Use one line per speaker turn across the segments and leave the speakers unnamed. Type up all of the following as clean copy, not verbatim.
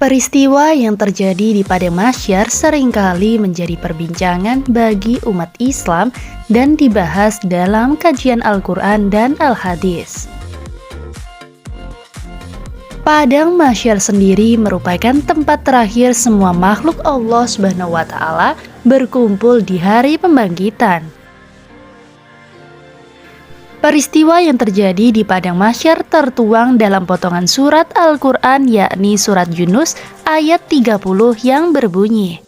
Peristiwa yang terjadi di Padang Mahsyar seringkali menjadi perbincangan bagi umat Islam dan dibahas dalam kajian Al-Quran dan Al-Hadis. Padang Mahsyar sendiri merupakan tempat terakhir semua makhluk Allah Subhanahu wa Ta'ala berkumpul di hari pembangkitan. Peristiwa yang terjadi di Padang Mahsyar tertuang dalam potongan surat Al-Quran, yakni surat Yunus ayat 30 yang berbunyi,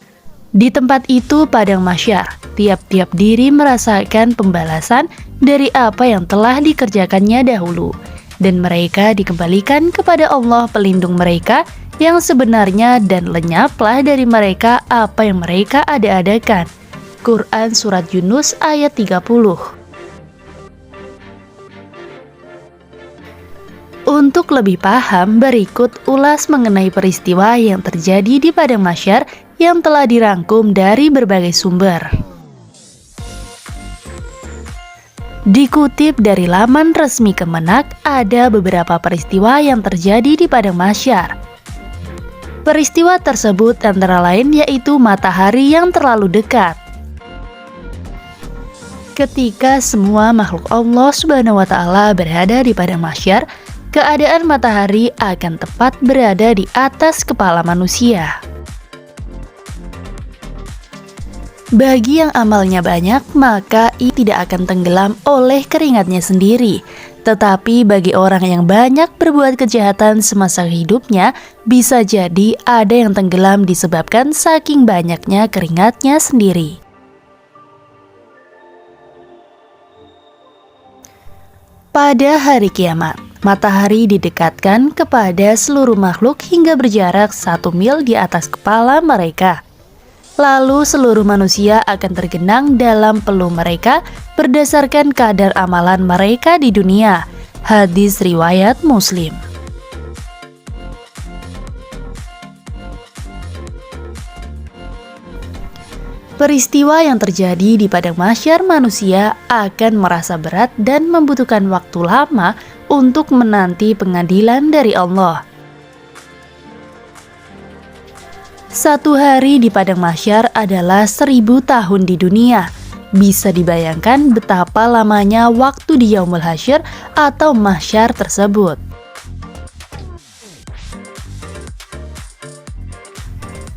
"Di tempat itu Padang Mahsyar, tiap-tiap diri merasakan pembalasan dari apa yang telah dikerjakannya dahulu, dan mereka dikembalikan kepada Allah pelindung mereka yang sebenarnya, dan lenyaplah dari mereka apa yang mereka ada-adakan." Quran surat Yunus ayat 30. Untuk lebih paham, berikut ulas mengenai peristiwa yang terjadi di Padang Mahsyar yang telah dirangkum dari berbagai sumber. Dikutip dari laman resmi Kemenak, ada beberapa peristiwa yang terjadi di Padang Mahsyar. Peristiwa tersebut antara lain yaitu matahari yang terlalu dekat. Ketika semua makhluk Allah Subhanahu wa Ta'ala berada di Padang Mahsyar, keadaan matahari akan tepat berada di atas kepala manusia. Bagi yang amalnya banyak, maka ia tidak akan tenggelam oleh keringatnya sendiri. Tetapi bagi orang yang banyak berbuat kejahatan semasa hidupnya, bisa jadi ada yang tenggelam disebabkan saking banyaknya keringatnya sendiri. Pada hari kiamat, matahari didekatkan kepada seluruh makhluk hingga berjarak 1 mil di atas kepala mereka. Lalu seluruh manusia akan tergenang dalam peluh mereka berdasarkan kadar amalan mereka di dunia. Hadis riwayat Muslim. Peristiwa yang terjadi di Padang Mahsyar, manusia akan merasa berat dan membutuhkan waktu lama untuk menanti pengadilan dari Allah. Satu hari di Padang Mahsyar adalah 1000 tahun di dunia. Bisa dibayangkan betapa lamanya waktu di Yaumul Hasyr atau Mahsyar tersebut.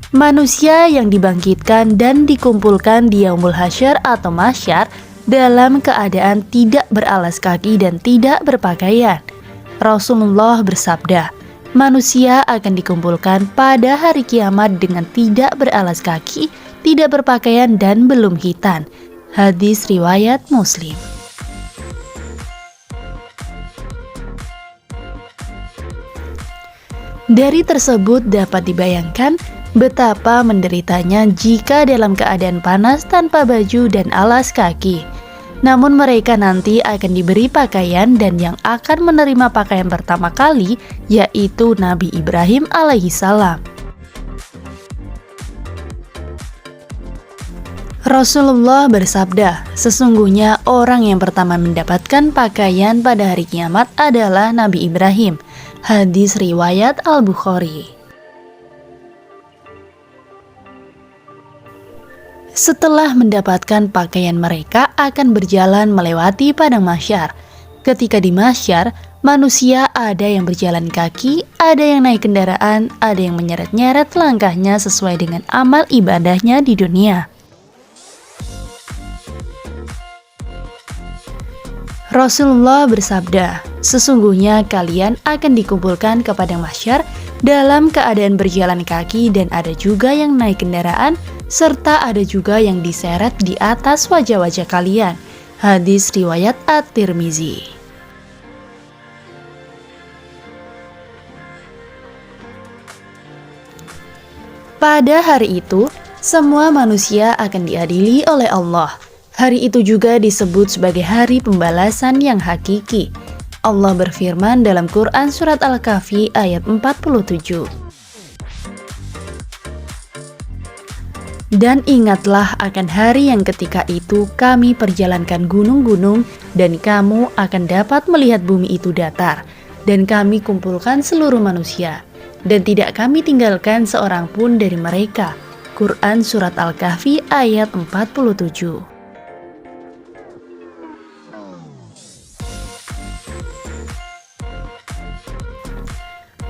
Manusia yang dibangkitkan dan dikumpulkan di Yaumul Hasyr atau Mahsyar dalam keadaan tidak beralas kaki dan tidak berpakaian. Rasulullah bersabda, manusia akan dikumpulkan pada hari kiamat dengan tidak beralas kaki, tidak berpakaian, dan belum khitan. Hadis riwayat Muslim. Dari tersebut dapat dibayangkan betapa menderitanya jika dalam keadaan panas tanpa baju dan alas kaki. Namun mereka nanti akan diberi pakaian, dan yang akan menerima pakaian pertama kali yaitu Nabi Ibrahim alaihissalam. Rasulullah bersabda, sesungguhnya orang yang pertama mendapatkan pakaian pada hari kiamat adalah Nabi Ibrahim. Hadis riwayat Al-Bukhari. Setelah mendapatkan pakaian, mereka akan berjalan melewati Padang Mahsyar. Ketika di Mahsyar, manusia ada yang berjalan kaki, ada yang naik kendaraan, ada yang menyeret-nyeret langkahnya sesuai dengan amal ibadahnya di dunia. Rasulullah bersabda, sesungguhnya kalian akan dikumpulkan ke Padang Mahsyar dalam keadaan berjalan kaki, dan ada juga yang naik kendaraan, serta ada juga yang diseret di atas wajah-wajah kalian. Hadis riwayat At-Tirmizi. Pada hari itu, semua manusia akan diadili oleh Allah. Hari itu juga disebut sebagai hari pembalasan yang hakiki. Allah berfirman dalam Quran surat Al-Kahfi ayat 47. Dan ingatlah akan hari yang ketika itu kami perjalankan gunung-gunung, dan kamu akan dapat melihat bumi itu datar, dan kami kumpulkan seluruh manusia. dan tidak kami tinggalkan seorang pun dari mereka. Quran Surat Al-Kahfi ayat 47.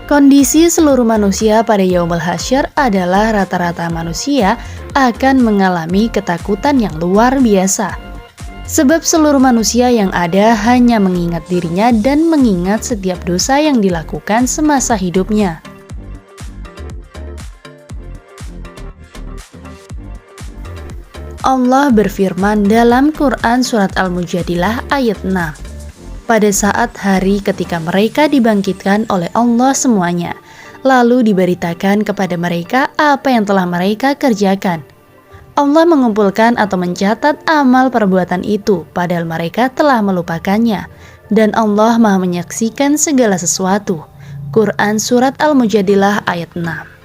Kondisi seluruh manusia pada Yaumul Hasyr adalah rata-rata manusia akan mengalami ketakutan yang luar biasa. Sebab seluruh manusia yang ada hanya mengingat dirinya dan mengingat setiap dosa yang dilakukan semasa hidupnya. Allah berfirman dalam Quran Surat Al-Mujadilah ayat 6. Pada saat hari ketika mereka dibangkitkan oleh Allah semuanya, lalu diberitakan kepada mereka apa yang telah mereka kerjakan. Allah mengumpulkan atau mencatat amal perbuatan itu, padahal mereka telah melupakannya. Dan Allah Maha menyaksikan segala sesuatu. Quran Surat Al-Mujadilah ayat 6.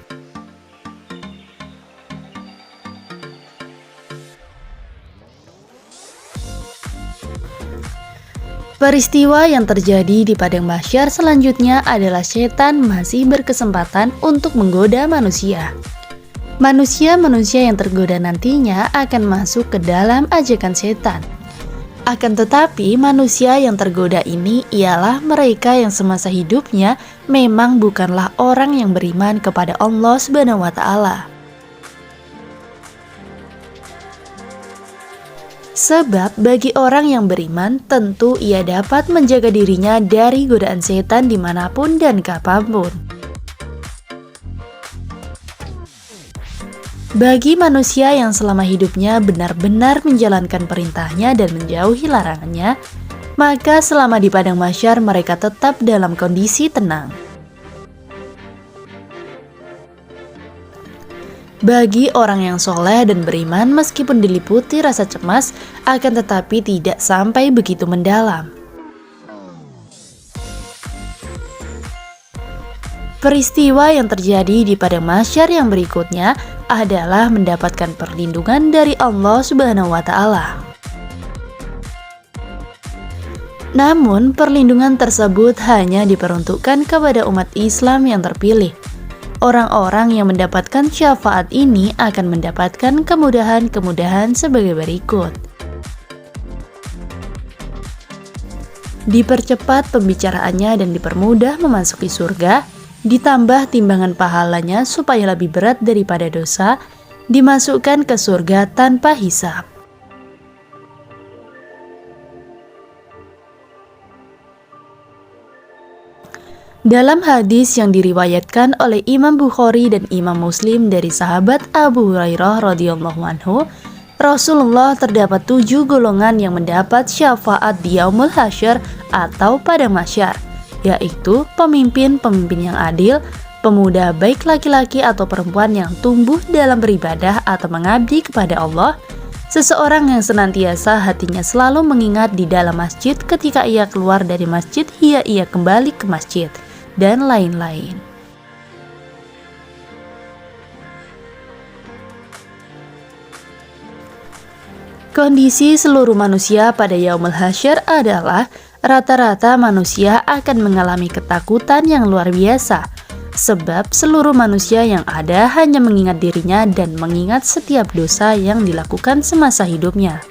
Peristiwa yang terjadi di padang mahsyar selanjutnya adalah setan masih berkesempatan untuk menggoda manusia. Manusia-manusia yang tergoda nantinya akan masuk ke dalam ajakan setan. Akan tetapi manusia yang tergoda ini ialah mereka yang semasa hidupnya memang bukanlah orang yang beriman kepada Allah Subhanahu wa Ta'ala. Sebab bagi orang yang beriman tentu ia dapat menjaga dirinya dari godaan setan dimanapun dan kapanpun. Bagi manusia yang selama hidupnya benar-benar menjalankan perintahnya dan menjauhi larangannya, maka selama di padang mahsyar mereka tetap dalam kondisi tenang. Bagi orang yang soleh dan beriman meskipun diliputi rasa cemas, akan tetapi tidak sampai begitu mendalam. Peristiwa yang terjadi di padang mahsyar yang berikutnya adalah mendapatkan perlindungan dari Allah Subhanahu wa Ta'ala. Namun, perlindungan tersebut hanya diperuntukkan kepada umat Islam yang terpilih. Orang-orang yang mendapatkan syafaat ini akan mendapatkan kemudahan-kemudahan sebagai berikut. Dipercepat pembicaraannya dan dipermudah memasuki surga, ditambah timbangan pahalanya supaya lebih berat daripada dosa, dimasukkan ke surga tanpa hisab. Dalam hadis yang diriwayatkan oleh Imam Bukhari dan Imam Muslim dari sahabat Abu Hurairah radhiyallahu anhu, Rasulullah terdapat 7 golongan yang mendapat syafaat di Yaumul Hasyr atau padang mahsyar, yaitu pemimpin-pemimpin yang adil, pemuda baik laki-laki atau perempuan yang tumbuh dalam beribadah atau mengabdi kepada Allah, seseorang yang senantiasa hatinya selalu mengingat di dalam masjid ketika ia keluar dari masjid hingga ia kembali ke masjid, dan lain-lain. Kondisi seluruh manusia pada Yaumul Hasyr adalah rata-rata manusia akan mengalami ketakutan yang luar biasa, sebab seluruh manusia yang ada hanya mengingat dirinya dan mengingat setiap dosa yang dilakukan semasa hidupnya.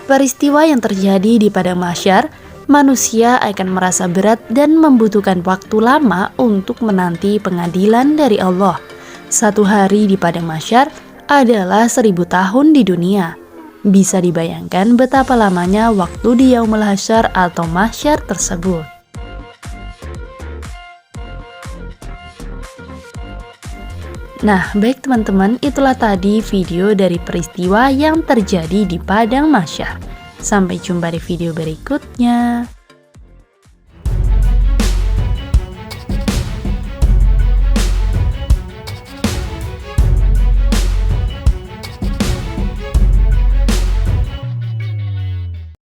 Peristiwa yang terjadi di padang mahsyar, manusia akan merasa berat dan membutuhkan waktu lama untuk menanti pengadilan dari Allah. 1 hari di padang mahsyar adalah 1000 tahun di dunia. Bisa dibayangkan betapa lamanya waktu di Yaumul Hasyr atau mahsyar tersebut. Nah, baik teman-teman, itulah tadi video dari peristiwa yang terjadi di padang mahsyar. Sampai jumpa di video berikutnya.